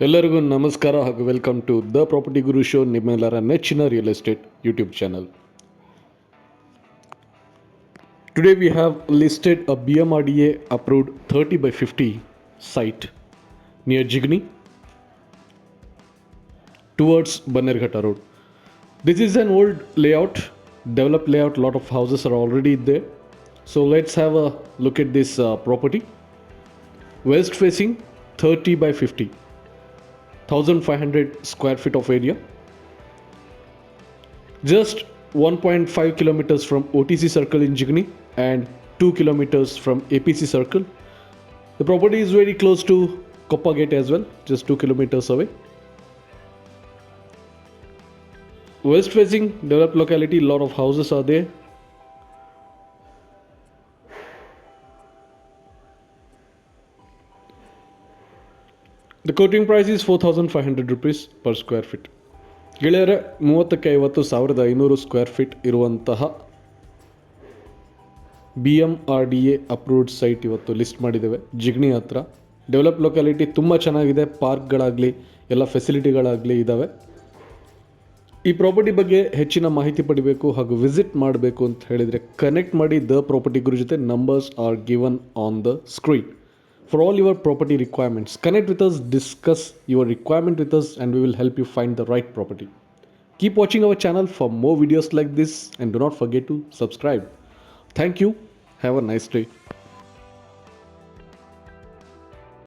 ಎಲ್ಲರಿಗೂ ನಮಸ್ಕಾರ ಹಾಗೂ welcome to the property guru show, ನಿಮ್ಮೆಲ್ಲರ ನೆಚ್ಚಿನ real estate YouTube channel. Today we have listed a BMRDA approved 30/50 site near Jigni towards Bannerghata Road. This is an old layout, developed layout, lot of houses are already there. So let's have a look at this property. West facing 30/50. 1500 square feet of area, just 1.5 kilometers from OTC circle in Jigni and 2 kilometers from APC circle. The property is very close to Koppa Gate as well, just 2 kilometers away. West facing developed locality, lot of houses are there. The quoting price is 4,500 rupees per square feet. ಗೆಳೆಯರೆ, 30,50,500 square feet ಇರುವಂತಹ BMRDA approved site ಇವತ್ತು list ಮಾಡಿದ್ದೇವೆ ಜಿಗ್ನಿ ಹತ್ರ. Develop locality ತುಂಬ ಚೆನ್ನಾಗಿದೆ, ಪಾರ್ಕ್ಗಳಾಗಲಿ ಎಲ್ಲ ಫೆಸಿಲಿಟಿಗಳಾಗಲಿ ಇದ್ದಾವೆ. ಈ ಪ್ರಾಪರ್ಟಿ ಬಗ್ಗೆ ಹೆಚ್ಚಿನ ಮಾಹಿತಿ ಪಡಿಬೇಕು ಹಾಗೂ ವಿಸಿಟ್ ಮಾಡಬೇಕು ಅಂತ ಹೇಳಿದರೆ ಕನೆಕ್ಟ್ ಮಾಡಿ ದ ಪ್ರಾಪರ್ಟಿ ಗುರು ಜೊತೆ. Numbers are given on the screen. For all your property requirements, connect with us, discuss your requirement with us, and we will help you find the right property. Keep watching our channel for more videos like this, and do not forget to subscribe. Thank you. Have a nice day.